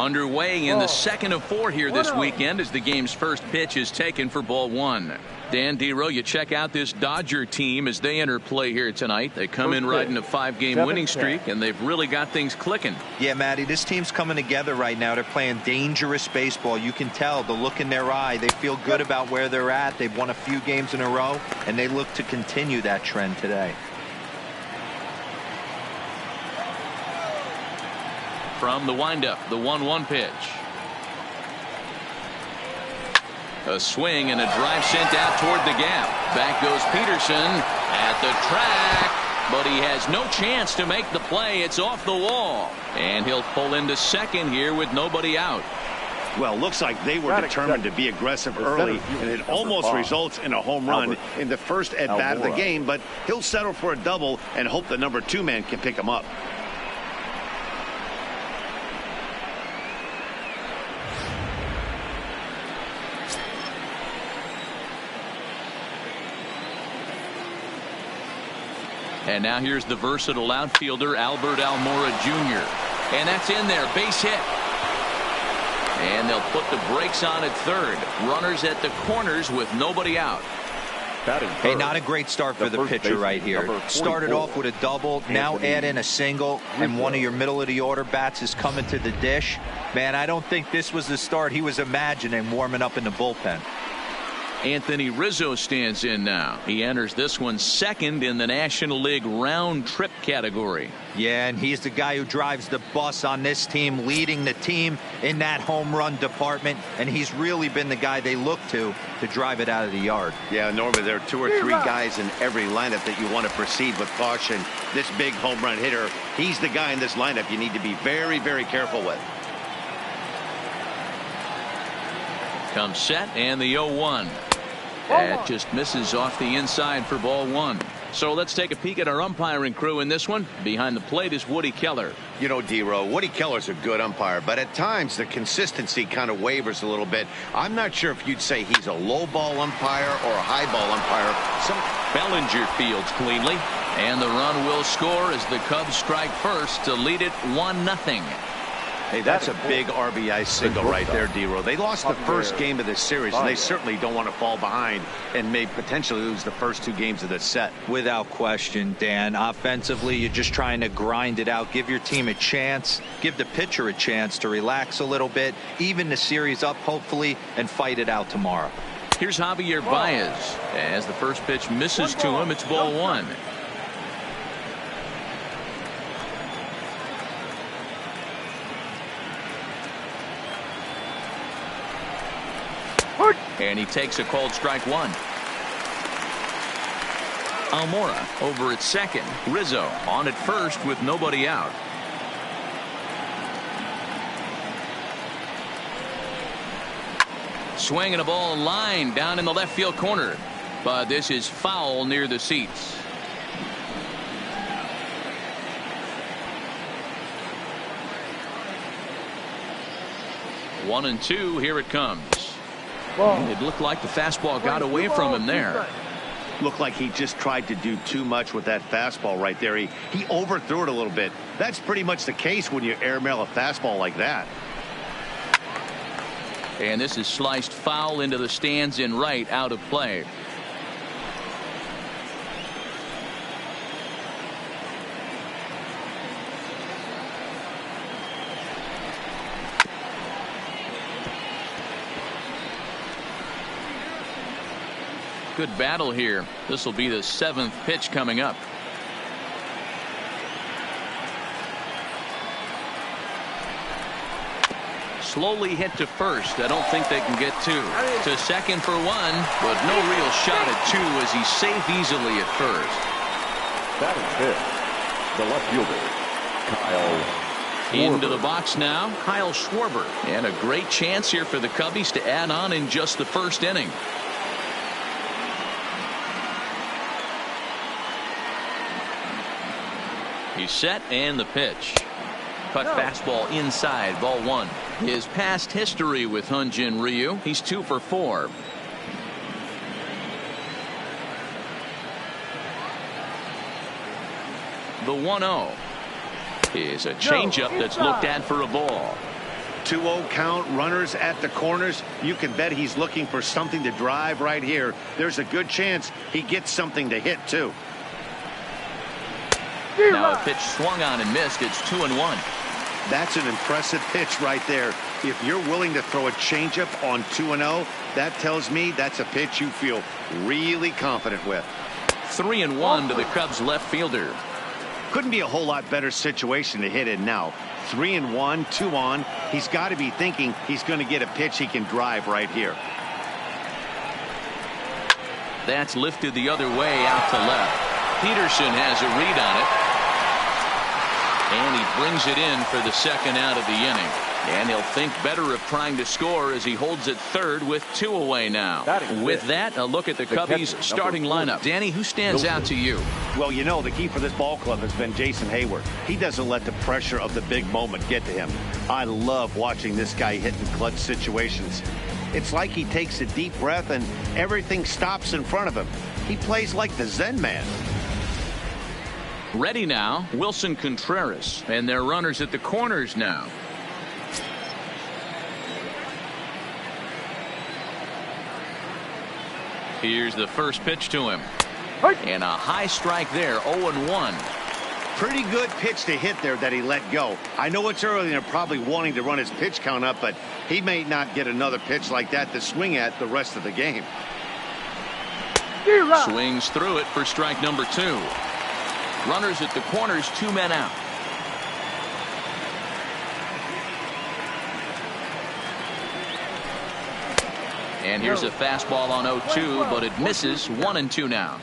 Underway in the second of 4 here this weekend as the game's first pitch is taken for ball 1. Dan Dero, you check out this Dodger team as they enter play here tonight. They come in riding a 5-game winning streak, and they've really got things clicking. Yeah, Matty, this team's coming together right now. They're playing dangerous baseball. You can tell the look in their eye. They feel good about where they're at. They've won a few games in a row, and they look to continue that trend today. From the windup, the 1-1 pitch. A swing and a drive sent out toward the gap. Back goes Peterson at the track, but he has no chance to make the play. It's off the wall, and he'll pull into second here with nobody out. Well, looks like they were determined to be aggressive early, and it almost results in a home run in the first at-bat of the game, but he'll settle for a double and hope the number 2 man can pick him up. And now here's the versatile outfielder Albert Almora Jr. And that's in there, base hit. And they'll put the brakes on at third. Runners at the corners with nobody out. Hey, not a great start for the pitcher right here. Started off with a double, now add in a single, and one of your middle of the order bats is coming to the dish. Man, I don't think this was the start he was imagining warming up in the bullpen. Anthony Rizzo stands in now. He enters this one second in the National League round trip category. Yeah, and he's the guy who drives the bus on this team, leading the team in that home run department, and he's really been the guy they look to drive it out of the yard. Yeah, Norma, there are 2 or 3 guys in every lineup that you want to proceed with caution. This big home run hitter, he's the guy in this lineup you need to be very, very careful with. Comes set, and the 0-1. That just misses off the inside for ball 1. So let's take a peek at our umpiring crew in this one. Behind the plate is Woody Keller. You know, Dero, Woody Keller's a good umpire, but at times the consistency kind of wavers a little bit. I'm not sure if you'd say he's a low ball umpire or a high ball umpire. Bellinger fields cleanly, and the run will score as the Cubs strike first to lead it 1-0. Hey, that's a big RBI single right there, Dero. They lost the first game of this series, and they certainly don't want to fall behind and may potentially lose the first 2 games of this set. Without question, Dan. Offensively, you're just trying to grind it out, give your team a chance, give the pitcher a chance to relax a little bit, even the series up, hopefully, and fight it out tomorrow. Here's Javier Baez. As the first pitch misses to him, it's ball 1. And he takes a called strike 1. Almora over at second. Rizzo on at first with nobody out. Swinging a ball line down in the left field corner. But this is foul near the seats. One and two. Here it comes. It looked like the fastball got away from him there. Looked like he just tried to do too much with that fastball right there. He overthrew it a little bit. That's pretty much the case when you airmail a fastball like that. And this is sliced foul into the stands in right, out of play. Good battle here. This will be the 7th pitch coming up. Slowly hit to first. I don't think they can get 2. To second for 1, but no real shot at 2 as he's safe easily at first. That is hit. The left fielder, Kyle Schwarber. Into the box now, Kyle Schwarber. And a great chance here for the Cubbies to add on in just the first inning. He's set, and the pitch. Cut fastball inside, ball 1. His past history with Hyun-Jin Ryu, he's 2 for 4. The 1-0 is a changeup that's looked at for a ball. 2-0 count, runners at the corners. You can bet he's looking for something to drive right here. There's a good chance he gets something to hit, too. Now a pitch swung on and missed. It's 2-1. That's an impressive pitch right there. If you're willing to throw a changeup on 2-0, that tells me that's a pitch you feel really confident with. 3-1 to the Cubs left fielder. Couldn't be a whole lot better situation to hit in now. 3-1, 2 on. He's got to be thinking he's going to get a pitch he can drive right here. That's lifted the other way out to left. Peterson has a read on it. And he brings it in for the second out of the inning. And he'll think better of trying to score as he holds it third with 2 away now. With that, a look at the Cubbies starting lineup. Danny, who stands out to you? Well, you know, the key for this ball club has been Jason Hayward. He doesn't let the pressure of the big moment get to him. I love watching this guy hit in clutch situations. It's like he takes a deep breath and everything stops in front of him. He plays like the Zen man. Ready now, Wilson Contreras, and their runners at the corners now. Here's the first pitch to him. And a high strike there, 0-1. Pretty good pitch to hit there that he let go. I know it's early and they're probably wanting to run his pitch count up, but he may not get another pitch like that to swing at the rest of the game. Swings through it for strike number 2. Runners at the corners, 2 men out. And here's a fastball on 0-2, but it misses. 1-2 now.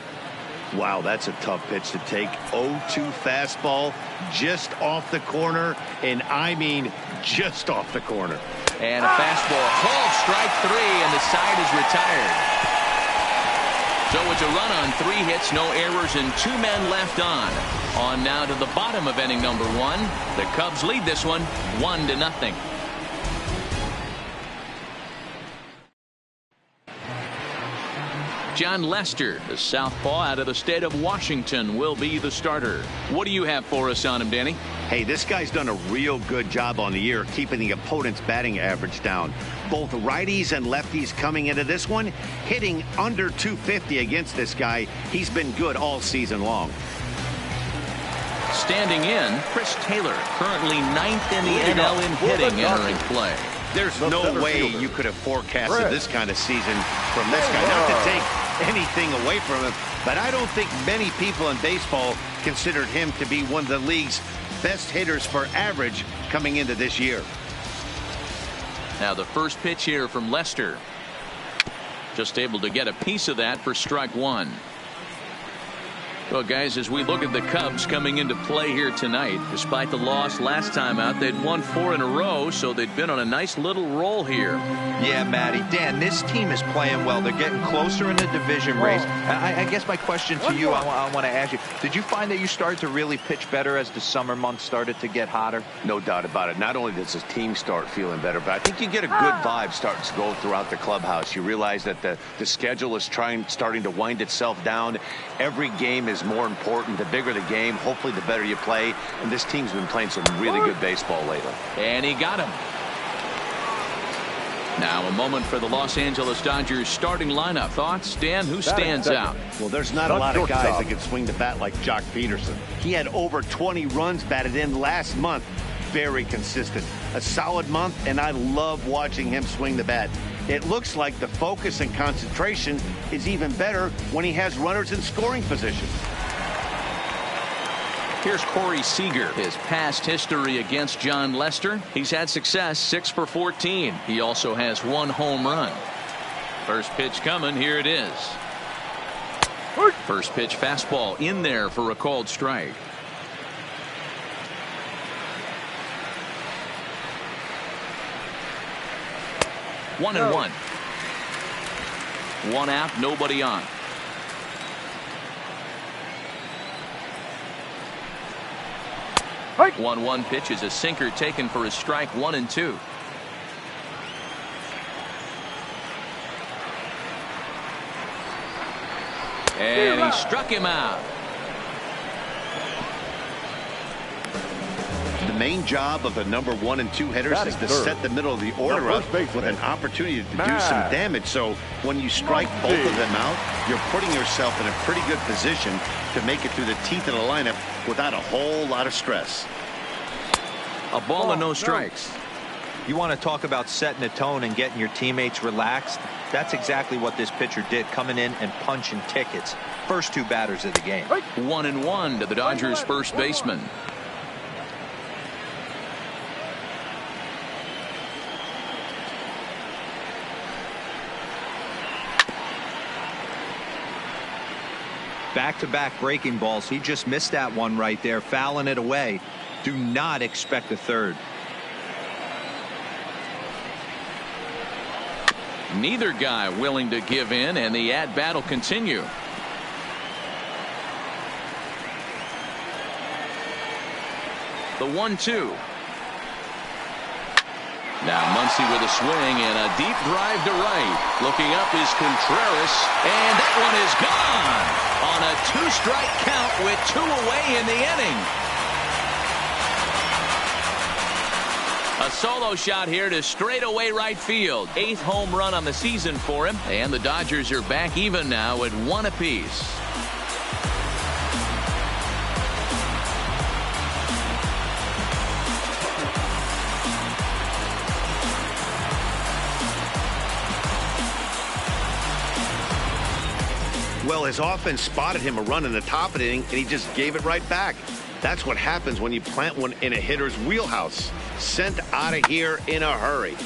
Wow, that's a tough pitch to take. 0-2 fastball just off the corner, and I mean just off the corner. And a fastball called strike 3, and the side is retired. So it's a run on 3 hits, no errors, and 2 men left on. On now to the bottom of inning number 1. The Cubs lead this one 1-0. John Lester, the southpaw out of the state of Washington, will be the starter. What do you have for us on him, Danny? Hey, this guy's done a real good job on the year keeping the opponent's batting average down. Both righties and lefties coming into this one, hitting under 250 against this guy. He's been good all season long. Standing in, Chris Taylor, currently 9th in the NL in hitting, entering play. There's no way you could have forecasted this kind of season from this guy. Not to take anything away from him, but I don't think many people in baseball considered him to be one of the league's best hitters for average coming into this year. Now the first pitch here from Lester. Just able to get a piece of that for strike 1. Well, guys, as we look at the Cubs coming into play here tonight, despite the loss last time out, they'd won 4 in a row, so they'd been on a nice little roll here. Yeah, Matty. Dan, this team is playing well. They're getting closer in the division race. I guess my question to you, I want to ask you, did you find that you started to really pitch better as the summer months started to get hotter? No doubt about it. Not only does the team start feeling better, but I think you get a good vibe starting to go throughout the clubhouse. You realize that the schedule is starting to wind itself down. Every game is more important. The bigger the game, hopefully the better you play. And this team's been playing some really good baseball lately. And he got him. Now a moment for the Los Angeles Dodgers starting lineup. Thoughts, Dan? Who stands out? Well, there's not a lot of guys that can swing the bat like Jock Peterson. He had over 20 runs batted in last month. Very consistent. A solid month, and I love watching him swing the bat. It looks like the focus and concentration is even better when he has runners in scoring position. Here's Corey Seager. His past history against John Lester. He's had success, 6 for 14. He also has 1 home run. First pitch coming. Here it is. First pitch fastball in there for a called strike. One and one. 1 out, nobody on. Right. 1-1 pitch is a sinker taken for a strike. 1-2. And he struck him out. The main job of the number 1 and 2 hitters is to set the middle of the order up with an opportunity to do some damage. So when you strike both of them out, you're putting yourself in a pretty good position to make it through the teeth of the lineup without a whole lot of stress. A ball and no strikes. You want to talk about setting the tone and getting your teammates relaxed? That's exactly what this pitcher did, coming in and punching tickets. First 2 batters of the game. 1-1 to the Dodgers first baseman. Back-to-back breaking balls. He just missed that one right there, fouling it away. Do not expect a third. Neither guy willing to give in, and the at-bat will continue. The 1-2. Now Muncy with a swing and a deep drive to right. Looking up is Contreras, and that one is gone on a 2-strike count with 2 away in the inning. A solo shot here to straightaway right field. 8th home run on the season for him, and the Dodgers are back even now at 1 apiece. Well, his offense spotted him a run in the top of the inning, and he just gave it right back. That's what happens when you plant one in a hitter's wheelhouse. Sent out of here in a hurry. So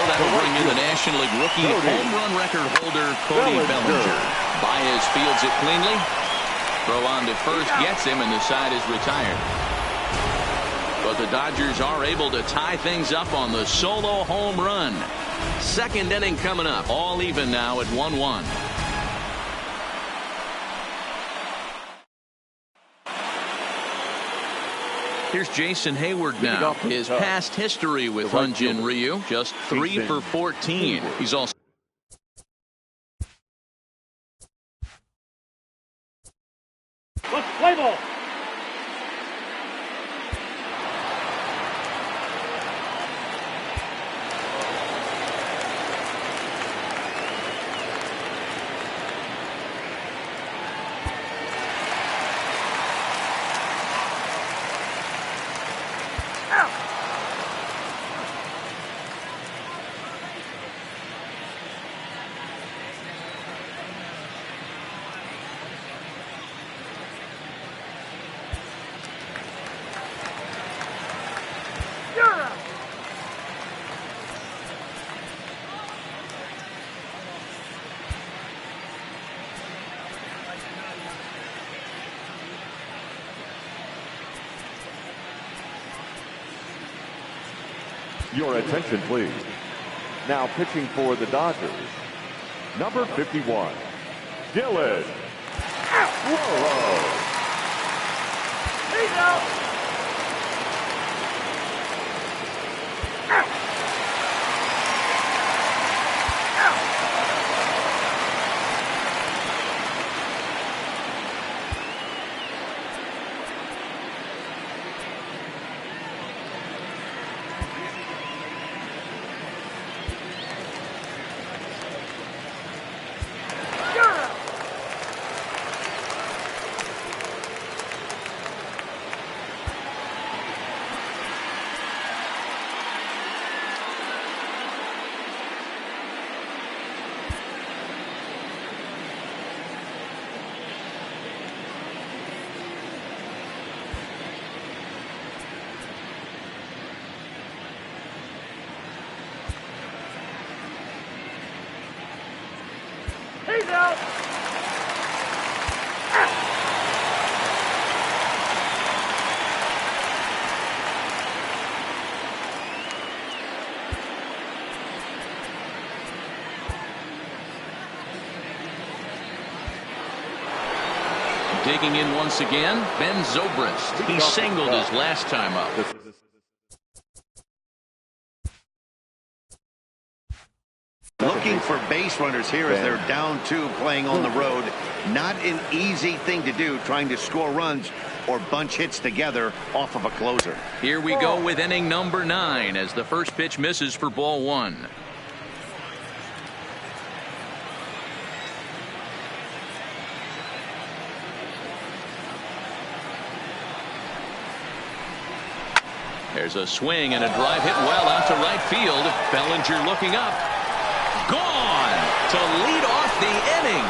that'll bring in the National League rookie home run record holder Cody Bellinger. Baez fields it cleanly. Throw on to first gets him, and the side is retired. But the Dodgers are able to tie things up on the solo home run. Second inning coming up. All even now at 1-1. Here's Jason Hayward now. His past history with Hyun-Jin Ryu, just 3 for 14. He's also Let's play ball. Your attention, please. Now pitching for the Dodgers, number 51, Dylan Whoa. He's out. He's out. digging in once again. Ben Zobrist. He singled his last time up. looking for base runners here as they're down 2 playing on the road. Not an easy thing to do, trying to score runs or bunch hits together off of a closer. Here we go with inning number 9 as the first pitch misses for ball 1. There's a swing and a drive hit well out to right field. Bellinger looking up. Gone to lead off the inning.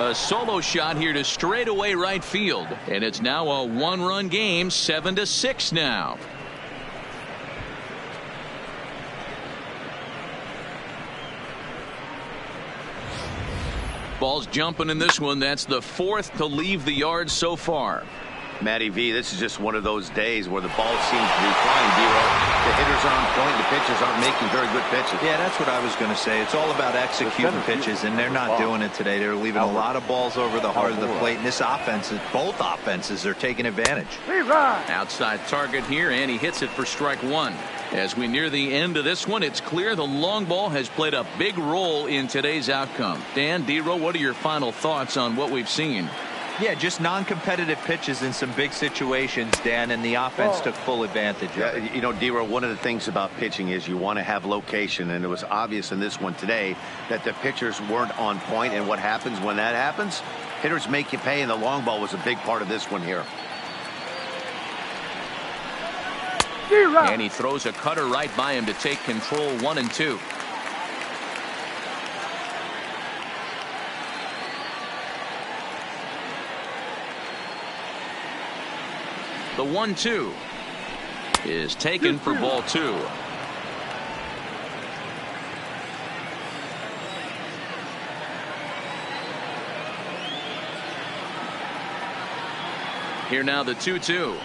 A solo shot here to straightaway right field, and it's now a 1-run game, 7-6 now. Ball's jumping in this one. That's the 4th to leave the yard so far. Matty V, this is just one of those days where the ball seems to be flying, D-Roll. The hitters are on point. The pitchers aren't making very good pitches. Yeah, that's what I was going to say. It's all about executing pitches, and they're not doing it today. They're leaving a lot of balls over the heart of the plate, and this offense, both offenses are taking advantage. Outside target here, and he hits it for strike 1. As we near the end of this one, it's clear the long ball has played a big role in today's outcome. Dan, D-Roll, what are your final thoughts on what we've seen? Yeah, just non-competitive pitches in some big situations, Dan, and the offense took full advantage of it. You know, D-Roll, one of the things about pitching is you want to have location, and it was obvious in this one today that the pitchers weren't on point, and what happens when that happens? Hitters make you pay, and the long ball was a big part of this one here. And he throws a cutter right by him to take control, 1-2. The 1-2 is taken for ball 2. Here now the 2-2.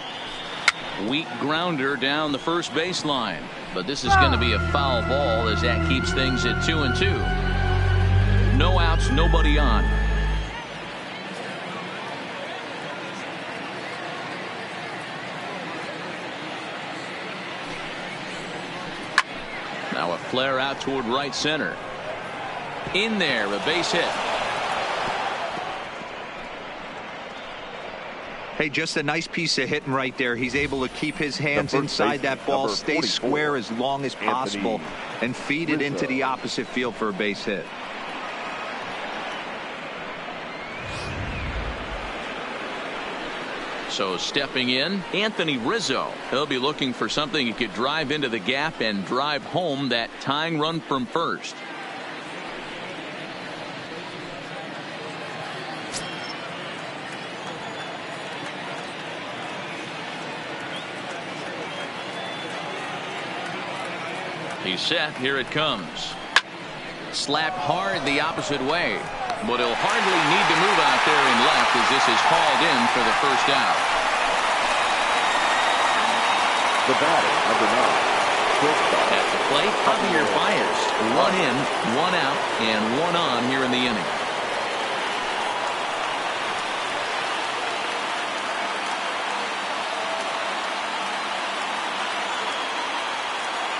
Weak grounder down the first baseline, but this is going to be a foul ball as that keeps things at 2-2. No outs, nobody on. Now a flare out toward right center. In there, a base hit. Hey, just a nice piece of hitting right there. He's able to keep his hands inside that ball, stay square as long as possible, and feed it into the opposite field for a base hit. So stepping in, Anthony Rizzo. He'll be looking for something he could drive into the gap and drive home that tying run from first. He's set. Here it comes. Slapped hard the opposite way, but he'll hardly need to move out there in left as this is hauled in for the first out. The batter, number 9, shortstop. At the plate, Javier Baez. 1 in, 1 out, and 1 on here in the inning.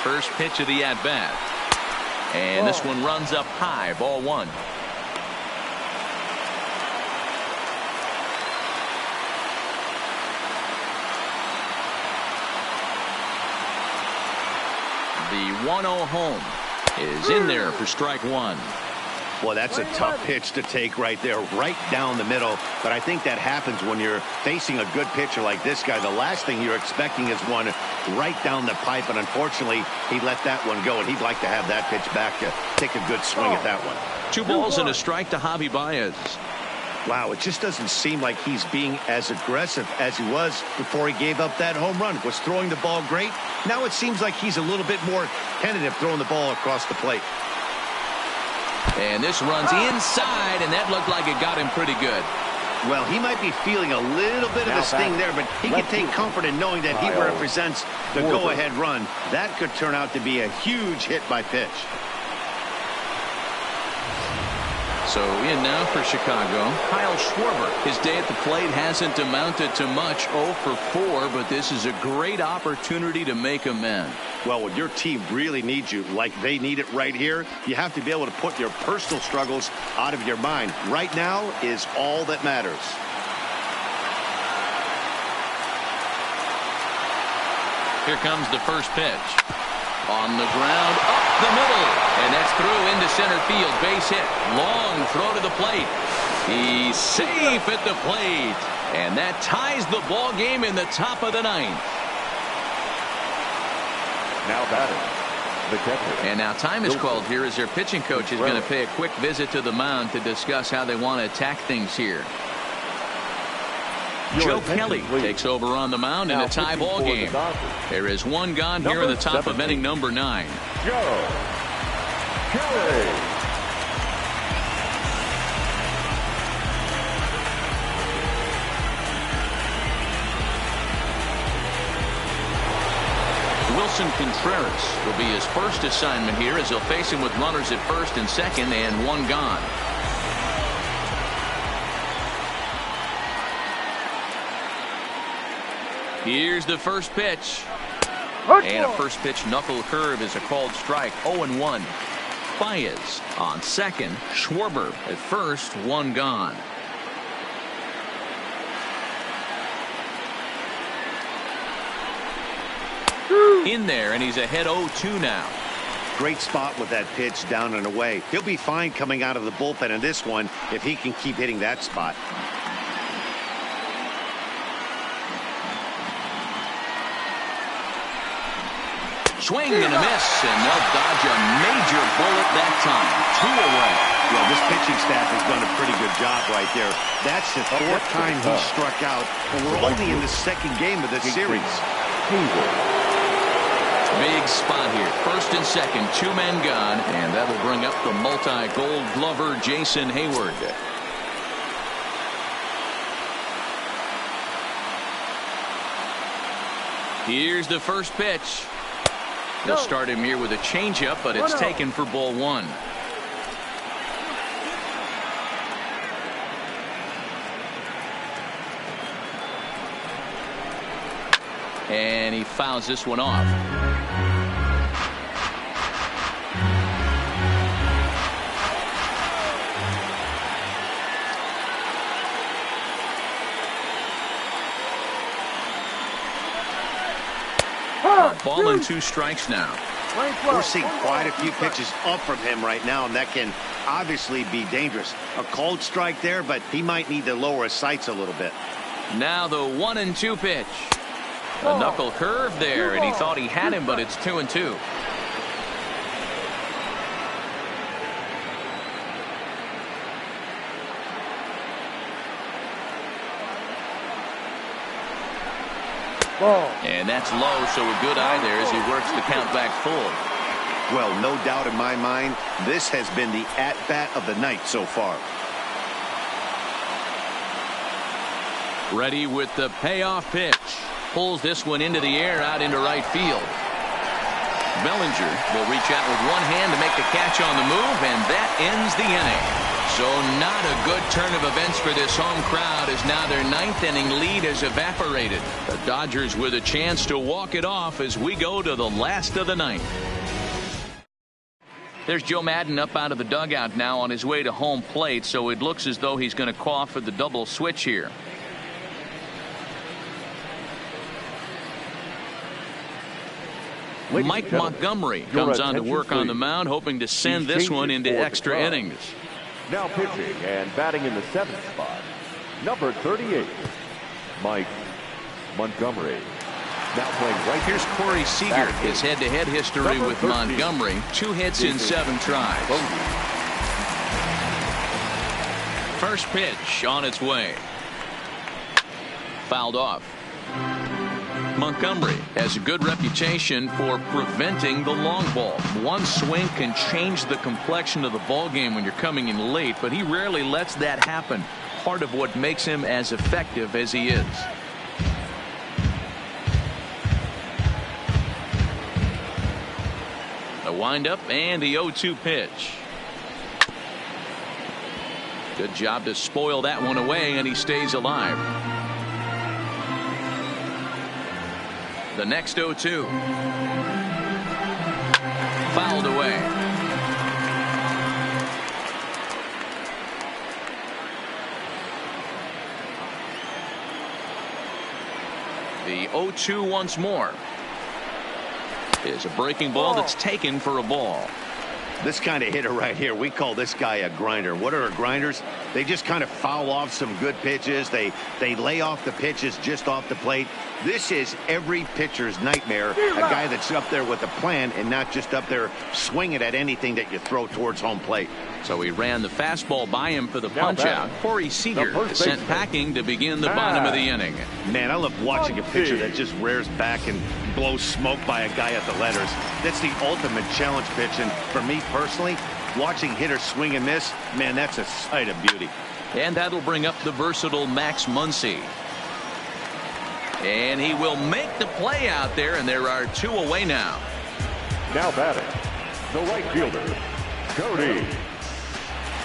First pitch of the at-bat. And this one runs up high, ball 1. The 1-0 home is in there for strike 1. Well, that's a tough pitch to take right there, right down the middle. But I think that happens when you're facing a good pitcher like this guy. The last thing you're expecting is one right down the pipe, and unfortunately, he let that one go, and he'd like to have that pitch back to take a good swing at that one. 2 balls and a strike to Javi Baez. Wow, it just doesn't seem like he's being as aggressive as he was before he gave up that home run. Was throwing the ball great. Now it seems like he's a little bit more tentative throwing the ball across the plate. And this runs inside, and that looked like it got him pretty good. Well, he might be feeling a little bit of a sting there, but he can take comfort in knowing that he represents the go-ahead run. That could turn out to be a huge hit by pitch. So in now for Chicago, Kyle Schwarber. His day at the plate hasn't amounted to much, 0 for 4, but this is a great opportunity to make amends. Well, when your team really needs you, like they need it right here, you have to be able to put your personal struggles out of your mind. Right now is all that matters. Here comes the first pitch. On the ground, up the middle, and that's through into center field. Base hit. Long throw to the plate. He's safe at the plate, and that ties the ball game in the top of the ninth. Now batting, the catcher. And now time is called here as their pitching coach is going to pay a quick visit to the mound to discuss how they want to attack things here. Joe Kelly takes over on the mound in a tie ball game. There is one gone here in the top of inning number 9. Joe Kelly. Wilson Contreras will be his first assignment here as he'll face him with runners at first and second and one gone. Here's the first pitch. And a first pitch knuckle curve is a called strike. 0-1. Baez on second. Schwarber at first. One gone. In there, and he's ahead 0-2 now. Great spot with that pitch down and away. He'll be fine coming out of the bullpen in this one if he can keep hitting that spot. Swing and a miss, and they'll dodge a major bullet that time. 2 away. Well, this pitching staff has done a pretty good job right there. That's the 4th time he struck out, and we're only in the 2nd game of this series. Big spot here. First and second, 2 men gone, and that'll bring up the multi-gold glover Jason Hayward. Here's the first pitch. They'll start him here with a changeup, but it's taken for ball 1. And he fouls this one off. Ball and 2 strikes now. We're seeing quite a few pitches up from him right now, and that can obviously be dangerous. A cold strike there, but he might need to lower his sights a little bit. Now the 1-2 pitch. A knuckle curve there, and he thought he had him, but it's 2-2. And that's low, so a good eye there as he works the count back full. Well, no doubt in my mind, this has been the at-bat of the night so far. Ready with the payoff pitch. Pulls this one into the air out into right field. Bellinger will reach out with one hand to make the catch on the move, and that ends the inning. So not a good turn of events for this home crowd as now their 9th inning lead has evaporated. The Dodgers with a chance to walk it off as we go to the last of the 9th. There's Joe Maddon up out of the dugout now on his way to home plate, so it looks as though he's going to call for the double switch here. Mike Montgomery comes on to work on the mound, hoping to send this one into extra innings. Now pitching and batting in the 7th spot, number 38, Mike Montgomery. Now playing right. Here's Corey Seager. His head-to-head history with Montgomery. 2 hits in 7 tries. First pitch on its way. Fouled off. Montgomery has a good reputation for preventing the long ball. One swing can change the complexion of the ball game when you're coming in late, but he rarely lets that happen. Part of what makes him as effective as he is. The windup and the 0-2 pitch. Good job to spoil that one away, and he stays alive. The next 0-2. Fouled away. The 0-2 once more. Is a breaking ball that's taken for a ball. This kind of hitter right here, we call this guy a grinder. What are grinders? They just kind of foul off some good pitches. They lay off the pitches just off the plate. This is every pitcher's nightmare. A guy that's up there with a plan and not just up there swinging at anything that you throw towards home plate. So he ran the fastball by him for the punch-out. Corey Seager is sent packing to begin the bottom of the inning. Man, I love watching a pitcher that just rears back and blows smoke by a guy at the letters. That's the ultimate challenge pitch, and for me personally, watching hitters swing and miss, man, that's a sight of beauty. And that'll bring up the versatile Max Muncy. And he will make the play out there, and there are 2 away now. Now batting, the right fielder, Cody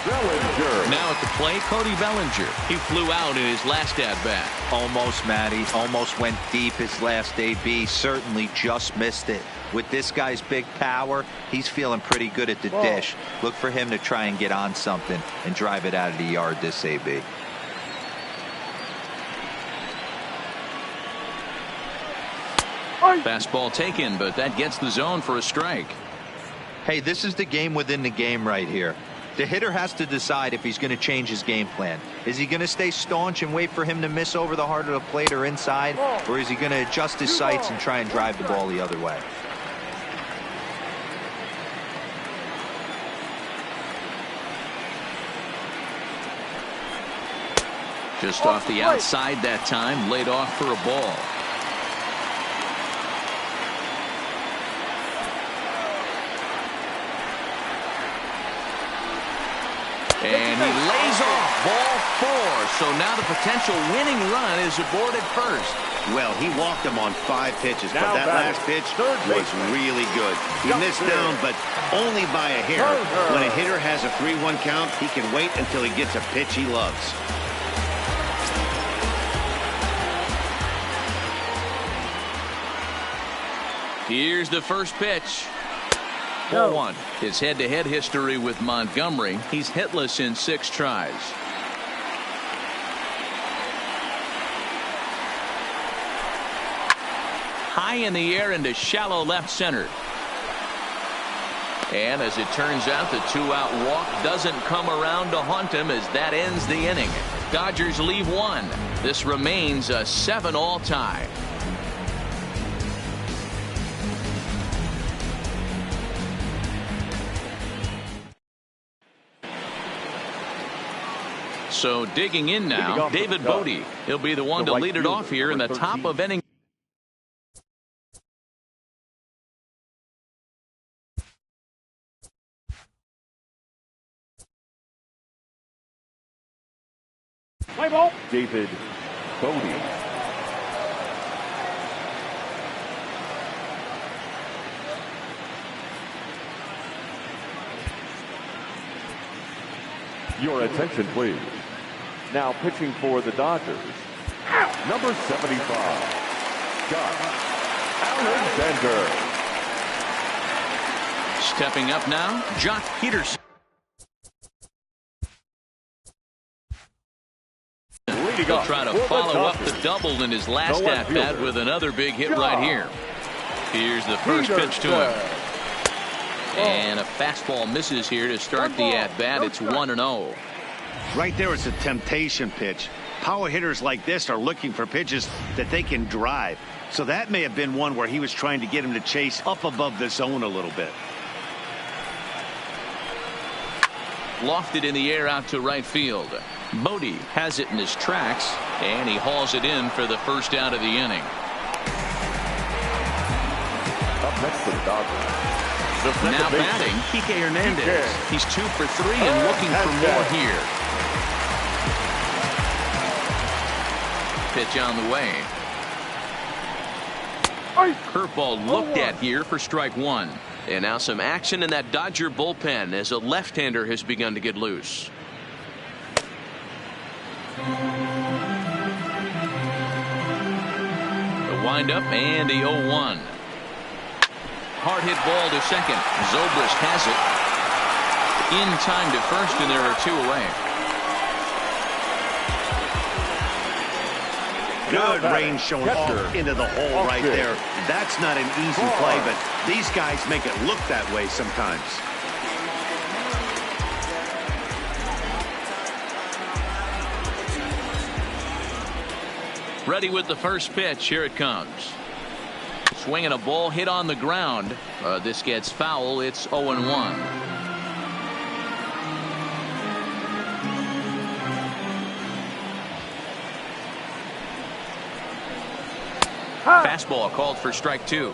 Bellinger. Now at the plate, Cody Bellinger. He flew out in his last at-bat. Almost, Matty. Almost went deep his last AB. Certainly just missed it. With this guy's big power, he's feeling pretty good at the dish. Look for him to try and get on something and drive it out of the yard this AB. Fastball taken, but that gets the zone for a strike. Hey, this is the game within the game right here. The hitter has to decide if he's going to change his game plan. Is he going to stay staunch and wait for him to miss over the heart of the plate or inside? Or is he going to adjust his sights and try and drive the ball the other way? Just off the outside that time, laid off for a ball. And he lays off ball 4. So now the potential winning run is aboard at first. Well, he walked him on 5 pitches, but that last pitch was really good. He missed down, but only by a hair. When a hitter has a 3-1 count, he can wait until he gets a pitch he loves. Here's the first pitch. 4-1. His head-to-head history with Montgomery. He's hitless in 6 tries. High in the air into shallow left center. And as it turns out, the 2-out walk doesn't come around to haunt him as that ends the inning. Dodgers leave 1. This remains a 7-all tie. So digging in now, David Bodie. He'll be the one to lead it off here in the top of inning. Play ball. David Bodie. Your attention, please. Now pitching for the Dodgers, number 75, Josh Alexander. Stepping up now, Jock Peterson. He'll try to follow up the double in his last at-bat with another big hit right here. Here's the first pitch to him. And a fastball misses here to start the at-bat. It's 1-0. Right there, it's a temptation pitch. Power hitters like this are looking for pitches that they can drive. So that may have been one where he was trying to get him to chase up above the zone a little bit. Lofted in the air out to right field. Bodie has it in his tracks, and he hauls it in for the first out of the inning. Up next to the Dodgers. Now batting, Kike Hernandez. He's 2 for 3 and looking for more here. Pitch on the way. Curveball looked at here for strike 1. And now some action in that Dodger bullpen as a left-hander has begun to get loose. The windup and the 0-1. Hard hit ball to second. Zobrist has it. In time to first, and there are 2 away. Good range shown off into the hole right there. That's not an easy play, but these guys make it look that way sometimes. Ready with the first pitch. Here it comes. Swinging a ball hit on the ground. This gets foul. It's 0-1. Fastball called for strike 2.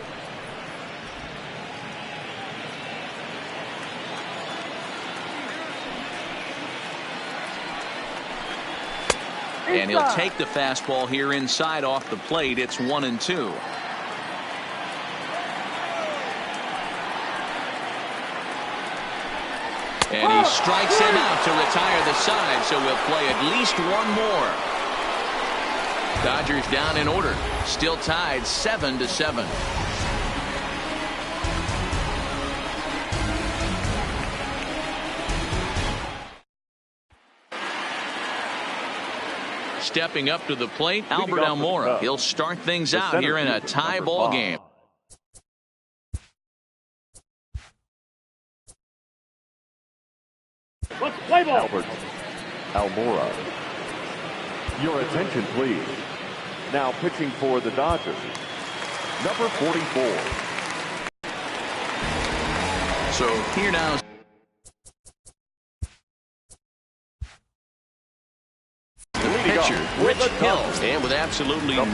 And he'll take the fastball here inside off the plate. It's 1-2. And he strikes him out to retire the side, so we'll play at least 1 more. Dodgers down in order. Still tied 7-7. Stepping up to the plate, Albert Almora. He'll start things out here in a tie ball game. Let's play ball. Albert Almora. Your attention, please. Now pitching for the Dodgers, number 44. So here now. The pitcher, Rich Hill. And with absolutely no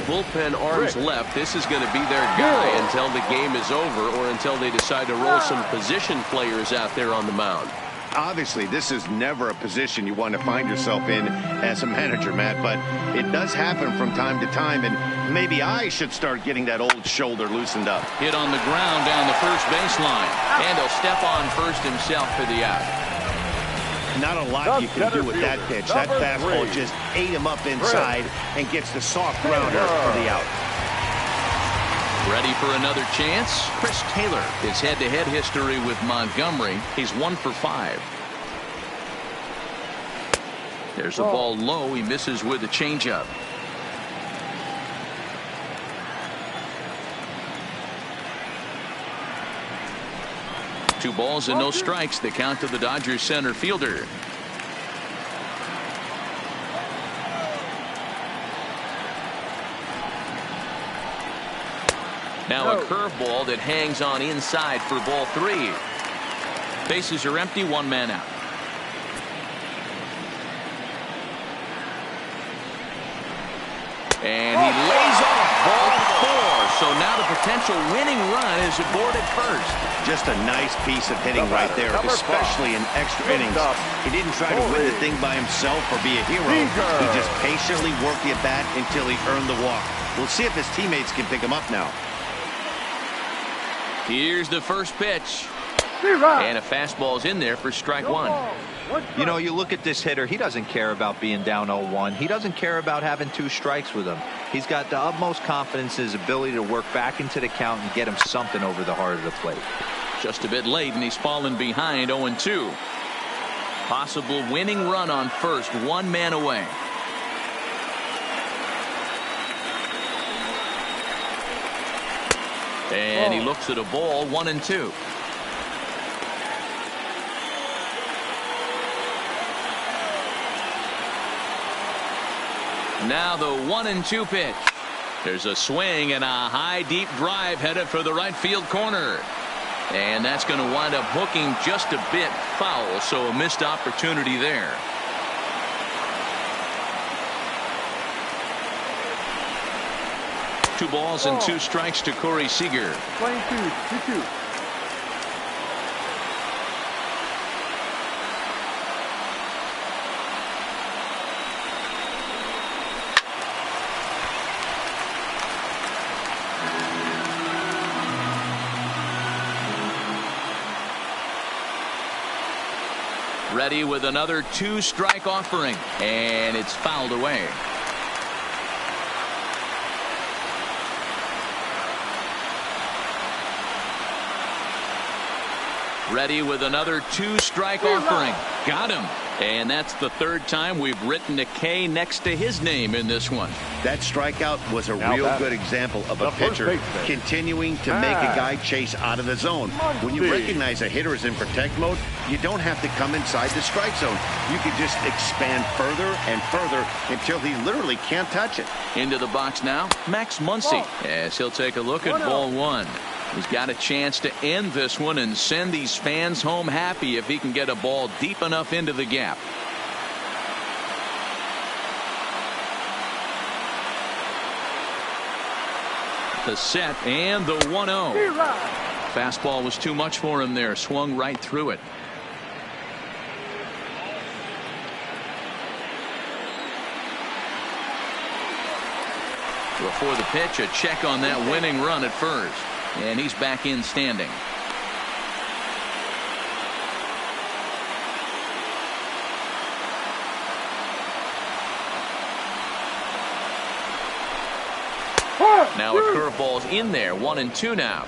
bullpen arms left, this is going to be their guy until the game is over or until they decide to roll some position players out there on the mound. Obviously, this is never a position you want to find yourself in as a manager, Matt, but it does happen from time to time, and maybe I should start getting that old shoulder loosened up. Hit on the ground down the first baseline, and he'll step on first himself for the out. Not a lot you can do with that pitch. That fastball just ate him up inside and gets the soft grounder for the out. Ready for another chance? Chris Taylor. His head-to-head history with Montgomery. He's 1 for 5. There's a ball low. He misses with a changeup. Two balls and no strikes. The count to the Dodgers center fielder. Now a curveball that hangs on inside for ball 3. Bases are empty, 1 man out. And he lays off ball 4. So now the potential winning run is aboard at first. Just a nice piece of hitting right there, especially in extra innings. He didn't try to win the thing by himself or be a hero. He just patiently worked the at bat until he earned the walk. We'll see if his teammates can pick him up now. Here's the first pitch. And a fastball's in there for strike 1. You know, you look at this hitter, he doesn't care about being down 0-1. He doesn't care about having 2 strikes with him. He's got the utmost confidence in his ability to work back into the count and get him something over the heart of the plate. Just a bit late, and he's fallen behind 0-2. Possible winning run on first, 1 man away. And he looks at a ball, 1-2. Now the 1-2 pitch. There's a swing and a high deep drive headed for the right field corner. And that's going to wind up hooking just a bit foul, so a missed opportunity there. Two balls and 2 strikes to Corey Seager. 22-2. Ready with another 2-strike offering, and it's fouled away. Ready with another 2-strike offering. Got him. And that's the third time we've written a K next to his name in this one. That strikeout was a real good example of a pitcher continuing to make a guy chase out of the zone. When you recognize a hitter is in protect mode, you don't have to come inside the strike zone. You can just expand further and further until he literally can't touch it. Into the box now, Max Muncy, as he'll take a look at ball one. He's got a chance to end this one and send these fans home happy if he can get a ball deep enough into the gap. The set and the 1-0. Fastball was too much for him there. Swung right through it. Before the pitch, a check on that winning run at first. And he's back in standing. Now a curveball's in there. 1-2 now.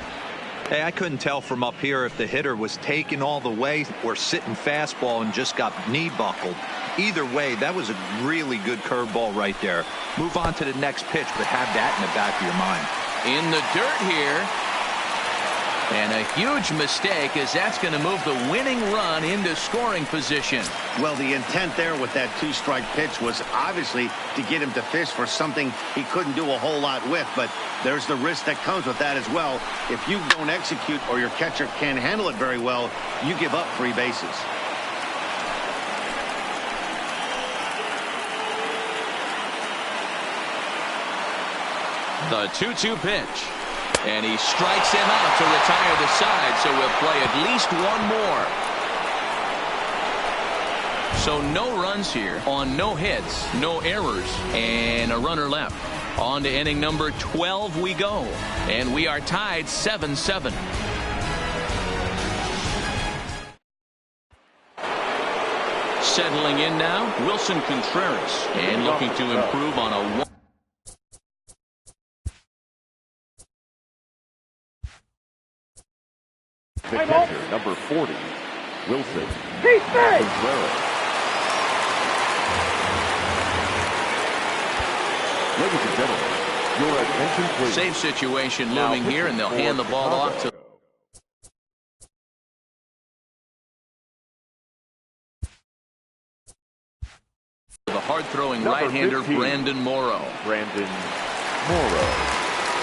Hey, I couldn't tell from up here if the hitter was taking all the way or sitting fastball and just got knee buckled. Either way, that was a really good curveball right there. Move on to the next pitch, but have that in the back of your mind. In the dirt here. And a huge mistake, as that's going to move the winning run into scoring position. Well, the intent there with that 2-strike pitch was obviously to get him to fish for something he couldn't do a whole lot with, but there's the risk that comes with that as well. If you don't execute or your catcher can't handle it very well, you give up 3 bases. The 2-2 pitch. And he strikes him out to retire the side, so we'll play at least one more. So no runs here on no hits, no errors, and a runner left. On to inning number 12 we go. And we are tied 7-7. Settling in now, Wilson Contreras. And looking to improve on a 1. The catcher, number 40, Wilson Contreras. Ladies and gentlemen, your attention please. Safe situation looming here, and they'll hand the ball off to the hard-throwing right-hander Brandon Morrow.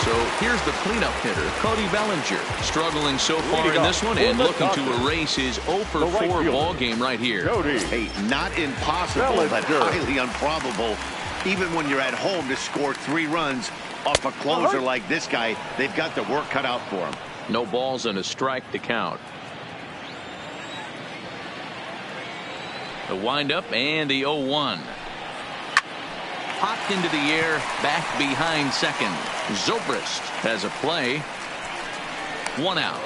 So here's the cleanup hitter, Cody Bellinger, struggling so far in this one and looking to erase his 0-for-4 ball game right here. Hey, not impossible, but highly improbable. Even when you're at home to score 3 runs off a closer like this guy, they've got the work cut out for him. No balls and a strike to count. The windup and the 0-1. Popped into the air, back behind second. Zobrist has a play. 1 out.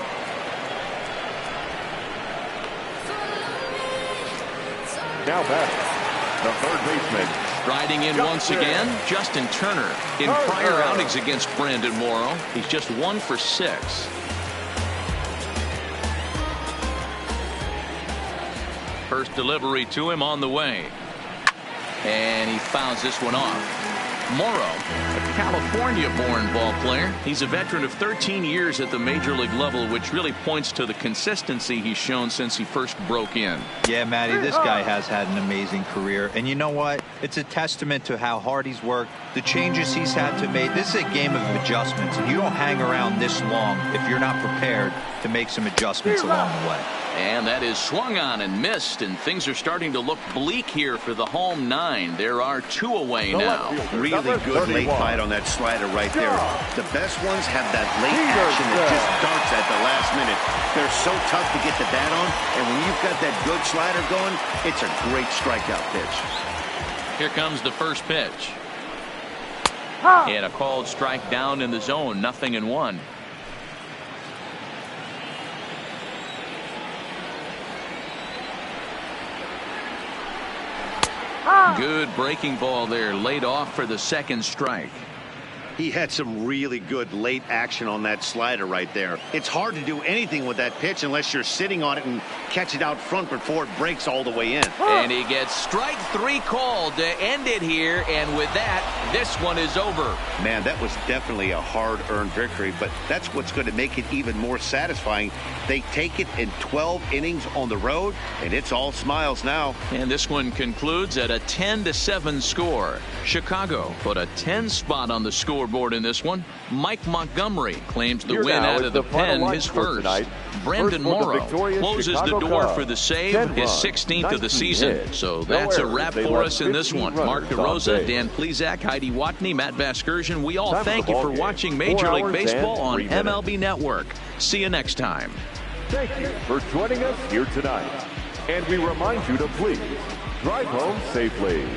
Now back, the third baseman. Striding in once again, Justin Turner. In prior outings against Brandon Morrow, he's just 1 for 6. First delivery to him on the way. And he fouls this one off. Morrow, a California-born ball player. He's a veteran of 13 years at the major league level, which really points to the consistency he's shown since he first broke in. Yeah, Matty, this guy has had an amazing career. And you know what? It's a testament to how hard he's worked, the changes he's had to make. This is a game of adjustments, and you don't hang around this long if you're not prepared to make some adjustments along the way. And that is swung on and missed, and things are starting to look bleak here for the home 9. There are 2 away now. Really good late bite on that slider right there. The best ones have that late action that just darts at the last minute. They're so tough to get the bat on, and when you've got that good slider going, it's a great strikeout pitch. Here comes the first pitch. And a called strike down in the zone, 0-1. Good breaking ball there, laid off for the second strike. He had some really good late action on that slider right there. It's hard to do anything with that pitch unless you're sitting on it and catch it out front before it breaks all the way in. And he gets strike 3 called to end it here, and with that, this one is over. Man, that was definitely a hard-earned victory, but that's what's going to make it even more satisfying. They take it in 12 innings on the road, and it's all smiles now. And this one concludes at a 10-7 score. Chicago put a 10 spot on the scoreboard in this one. Mike Montgomery claims the win out of the pen, his first. Brendan Morrow closes the door for the save, his 16th of the season. So that's a wrap for us in this one. Mark DeRosa, Dan Plezak, Heidi Watney, Matt Vasgersian. We all thank you for watching Major League Baseball on MLB Network. See you next time. Thank you for joining us here tonight. And we remind you to please drive home safely.